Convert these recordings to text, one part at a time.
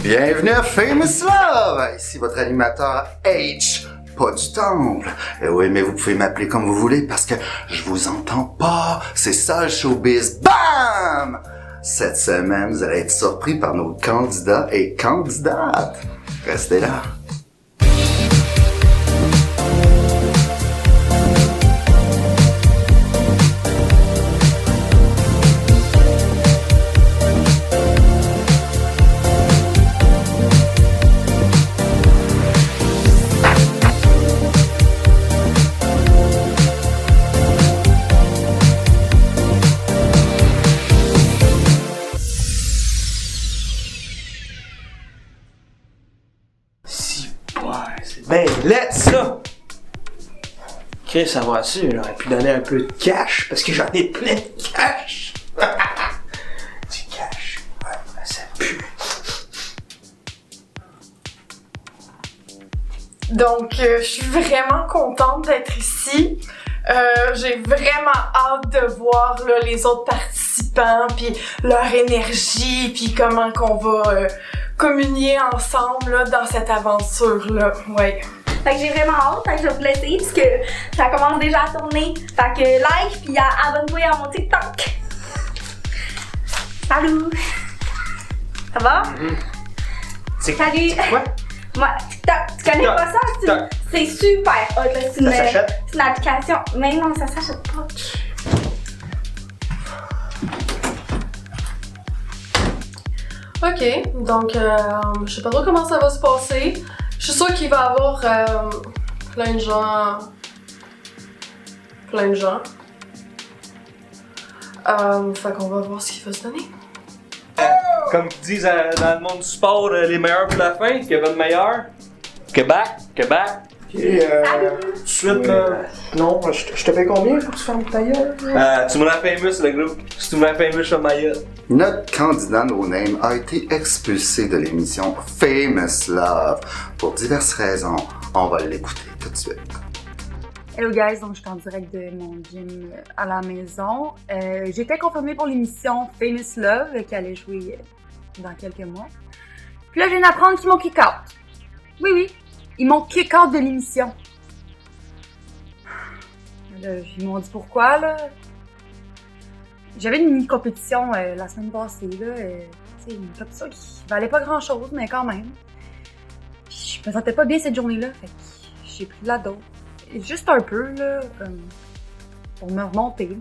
Bienvenue à Famous Love! Ici votre animateur H, pas du temple. Et oui, mais vous pouvez m'appeler comme vous voulez parce que je vous entends pas. C'est ça le showbiz. Bam! Cette semaine, vous allez être surpris par nos candidats et candidates. Restez là. Ben, let's ça! Chris, ça va su, j'aurais pu donner un peu de cash, parce que j'en ai plein de cash! Du cash, ouais, ça pue. Donc, je suis vraiment contente d'être ici. J'ai vraiment hâte de voir là, les autres participants, puis leur énergie, puis comment qu'on va communier ensemble là, dans cette aventure-là. Ouais. Fait que j'ai vraiment hâte, fait que je vais vous laisser parce que ça commence déjà à tourner. Fait que like puis abonne-toi à mon TikTok. Salut! Ça va? Salut! Quoi? Moi, TikTok, tu connais pas ça? C'est super hot, là. C'est une application. Mais non, ça s'achète pas. Ok, donc je sais pas trop comment ça va se passer. Je suis sûre qu'il va y avoir plein de gens. Fait qu'on va voir ce qu'il va se donner. Comme ils disent dans le monde du sport, les meilleurs pour la fin, Kevin Meilleur. Québec. Ok, tout de suite, là. Non, je te paye combien pour que tu fermes ta gueule? Tu me rends famous, le groupe. Si tu me rends famous, je fais ma gueule. Notre candidat No Name a été expulsé de l'émission Famous Love pour diverses raisons. On va l'écouter tout de suite. Hello guys, donc je suis en direct de mon gym à la maison. J'étais confirmée pour l'émission Famous Love qui allait jouer dans quelques mois. Puis là, je viens d'apprendre qu'ils m'ont kick-out. Oui, ils m'ont kick-out de l'émission. Là, ils m'ont dit pourquoi, là. J'avais une mini-compétition la semaine passée, là. Tu sais, une compétition qui valait pas grand-chose, mais quand même. Puis je me sentais pas bien cette journée-là, fait que j'ai pris de la dose. Juste un peu, là, pour me remonter.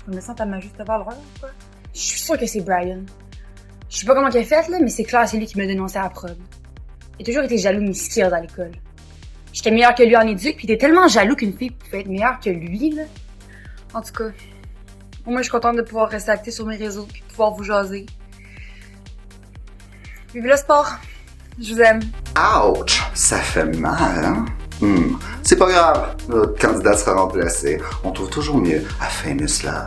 Pour me sentir à ma juste valeur, quoi. Je suis sûre que c'est Brian. Je sais pas comment il a fait, là, mais c'est clair, c'est lui qui m'a dénoncé à la prod. Il a toujours été jaloux de mes skills à l'école. J'étais meilleure que lui en éduc, pis il était tellement jaloux qu'une fille pouvait être meilleure que lui, là. En tout cas, au moins je suis contente de pouvoir rester active sur mes réseaux pis de pouvoir vous jaser. Vive le sport! Je vous aime! Ouch! Ça fait mal, hein? C'est pas grave, notre candidat sera remplacé. On trouve toujours mieux à Famous Love.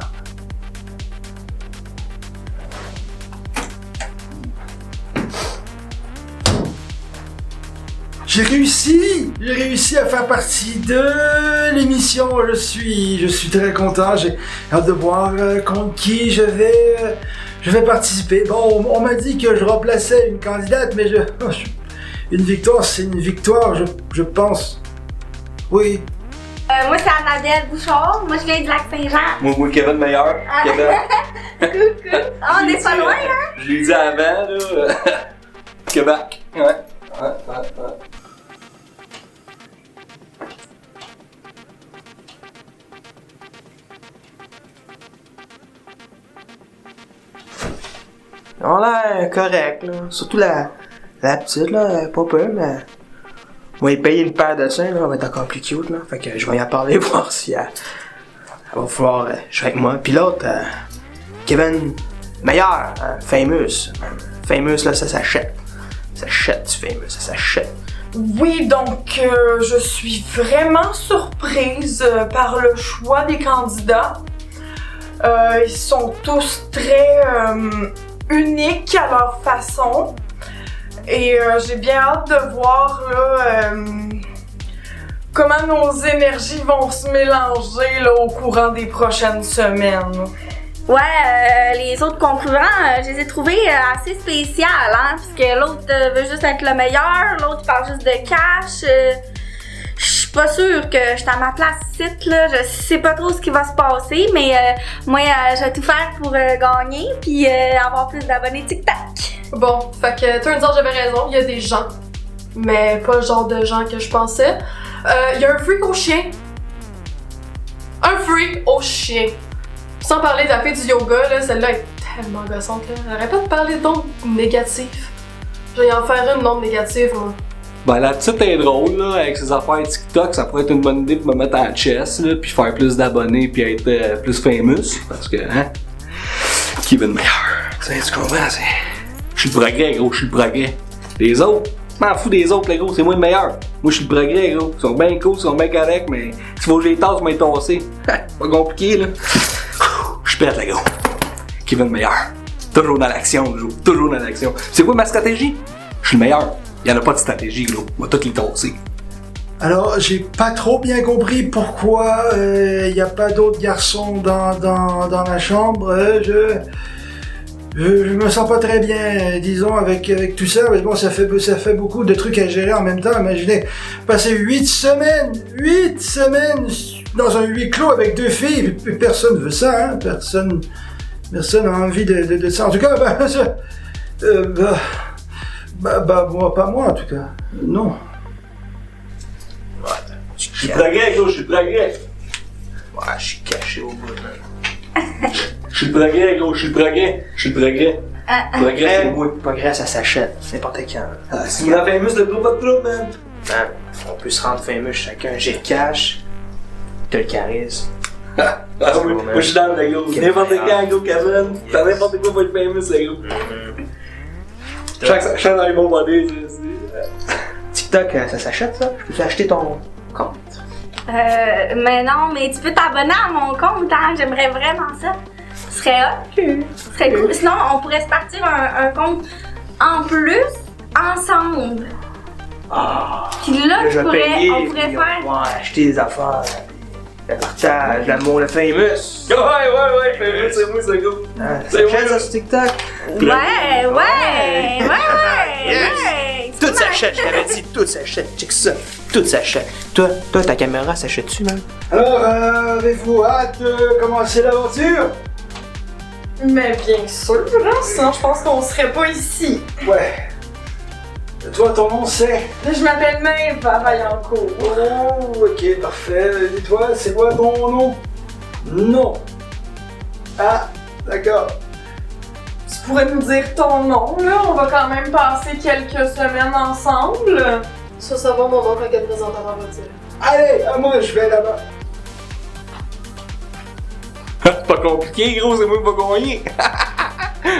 J'ai réussi à faire partie de l'émission. Je suis très content. J'ai hâte de voir contre qui je vais participer. Bon, on m'a dit que je remplaçais une candidate, mais une victoire, c'est une victoire, je pense. Oui. Moi, c'est Annabelle Bouchard. Moi, je viens de Lac-Saint-Jean. Moi, Kevin Meilleur. Kevin. Cool. Oh, on est pas loin, hein? Je l'ai dit avant, là. Québec. Ouais. On a l'air correct, là. Surtout la petite, là, pas peur, mais... On va y payer une paire de seins, là, on va être encore plus cute, là. Fait que je vais y en parler, voir si elle va pouvoir jouer avec moi. Puis l'autre, Kevin Meilleur, Famous. Famous, là, ça s'achète. Ça s'achète, du Famous, ça s'achète. Oui, donc je suis vraiment surprise par le choix des candidats. Ils sont tous très uniques à leur façon. Et j'ai bien hâte de voir là, comment nos énergies vont se mélanger là, au courant des prochaines semaines. Ouais, les autres concurrents, je les ai trouvés assez spéciales, hein, parce que l'autre veut juste être le meilleur, l'autre parle juste de cash. Je suis pas sûre que je suis à ma place ici, là. Je sais pas trop ce qui va se passer, mais moi, je vais tout faire pour gagner puis avoir plus d'abonnés TikTok. Bon, fait que turns out j'avais raison, il y a des gens, mais pas le genre de gens que je pensais. Il y a un freak au chien. Un freak au chien. Sans parler de la fille du yoga, là, celle-là est tellement gossante, là. Arrête pas de parler d'ondes négatives. Je vais y en faire une non négative, moi. Ben la petite est drôle là, avec ses affaires TikTok, ça pourrait être une bonne idée pour me mettre en chess là, puis faire plus d'abonnés puis être plus famous, parce que hein, qui veut le meilleur? Tu comprends? Je suis le progrès gros, je suis le progrès. Les autres, je m'en fous des autres les gros, c'est moi le meilleur. Moi je suis le progrès gros, ils sont bien cool, ils sont bien corrects, mais s'il faut que je les tasse, je vais tasser. Pas compliqué là. Je pète les gros. Qui veut le meilleur? Toujours dans l'action, gros, toujours dans l'action. C'est quoi ma stratégie? Je suis le meilleur. Il n'y en a pas de stratégie, gros. On va toutes les tasser. Alors, j'ai pas trop bien compris pourquoi il n'y a pas d'autres garçons dans la chambre. Je me sens pas très bien, disons, avec tout ça. Mais bon, ça fait beaucoup de trucs à gérer en même temps. Imaginez, passer 8 semaines dans un huis clos avec 2 filles. Personne veut ça, hein. Personne a envie de ça. En tout cas, moi, pas moi en tout cas. Non. Je suis progrès, gros, je suis progrès. Ouais, je suis caché au bout, là. Je suis le progrès, gros, je suis le progrès. Je suis le progrès. Progrès, c'est moi. Progrès, ça s'achète, n'importe quand. Si vous la famous, le gros pas de trouble, man. Man, on peut se rendre fameux chacun. J'ai le cash, t'as le charisme. Oui, moi je suis dans le gros. N'importe quand, gros, Kevin. T'as n'importe quoi pour être famous, le gros. Chaque dans les bons modèles, TikTok, ça s'achète, ça? Je peux acheter ton compte? Mais non, mais tu peux t'abonner à mon compte, hein, j'aimerais vraiment ça. Ce serait hot, ce serait cool. Sinon, on pourrait se partir un compte en plus, ensemble. Ah! Puis là, Je vais payer, on pourrait puis faire... on va acheter des affaires, le partage, l'amour, le famous. Ouais, famous, c'est moi, ce gros. Ça s'achète, ça, sur TikTok? Ouais. Tout s'achète, je t'avais dit, tout s'achète, check ça, tout s'achète. Toi, ta caméra s'achète-tu, même? Alors, avez-vous hâte de commencer l'aventure? Mais bien sûr, hein, sinon je pense qu'on serait pas ici. Ouais. Toi, ton nom c'est? Je m'appelle Maëva Vaillancourt. Oh, ok, parfait. Dis-toi, c'est quoi ton nom? Non. Ah, d'accord. Tu pourrais nous dire ton nom, là? On va quand même passer quelques semaines ensemble. Ça va, mon oncle avec un présentateur va dire. Allez, à moi, je vais là-bas. C'est pas compliqué, gros, c'est moi qui vais gagner.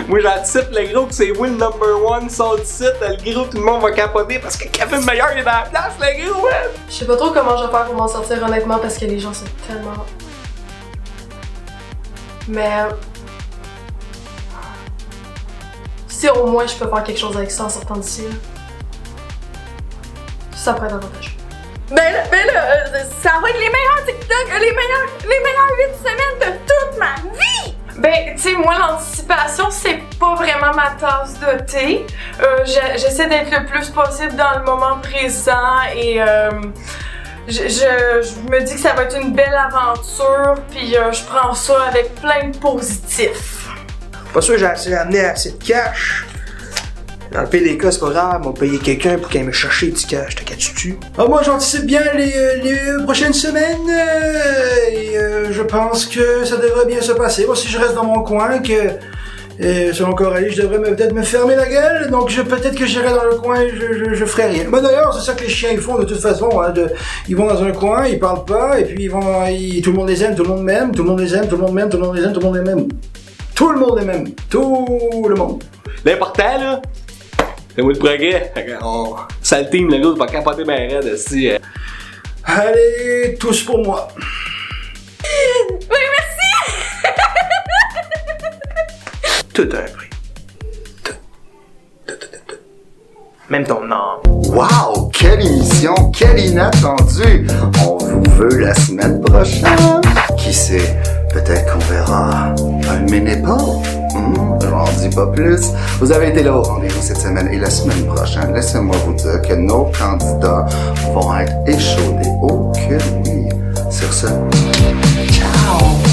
Moi j'anticipe le gros que c'est moi le number one sur le site, le gros tout le monde va capoter parce que Kevin Meilleur il est dans la place, le gros, ouais. Je sais pas trop comment je vais faire pour m'en sortir honnêtement parce que les gens sont tellement... Mais... Si au moins je peux faire quelque chose avec ça en sortant d'ici, là. Ça pourrait être avantageux. Ben là, ça va être les meilleurs TikTok, les meilleurs 8 semaines de toute ma vie! Ben, tu sais, moi, l'anticipation, c'est pas vraiment ma tasse de thé. J'essaie d'être le plus possible dans le moment présent et je me dis que ça va être une belle aventure, puis je prends ça avec plein de positifs. Pas sûr que j'ai amené assez de cash. Dans le pire des cas, c'est pas grave, on va payer quelqu'un pour qu'il aille me chercher du cash. T'as qu'à tu? Ah, moi, j'anticipe bien les prochaines semaines et je pense que ça devrait bien se passer. Moi, si je reste dans mon coin, selon Coralie, je devrais peut-être me fermer la gueule, donc peut-être que j'irai dans le coin et je ferai rien. Mais d'ailleurs, c'est ça que les chiens ils font de toute façon. Hein, ils vont dans un coin, ils parlent pas, et puis tout le monde les aime, tout le monde m'aime, tout le monde les aime, tout le monde m'aime, tout le monde les aime, tout le monde les aime. Tout le monde les aime, tout le monde. L'important là, c'est moi le progrès. Ça le team, le gars, va capoter ma raide aussi. Allez, tous pour moi. Oui, merci! Tout a un prix. Tout. Même ton nom. Wow! Quelle émission! Quelle inattendue! On vous veut la semaine prochaine! Qui sait? peut-être qu'on verra un mini-pot. J'en dis pas plus. Vous avez été là au rendez-vous cette semaine et la semaine prochaine. Laissez-moi vous dire que nos candidats vont être échaudés. Oh que oui. Sur ce, ciao!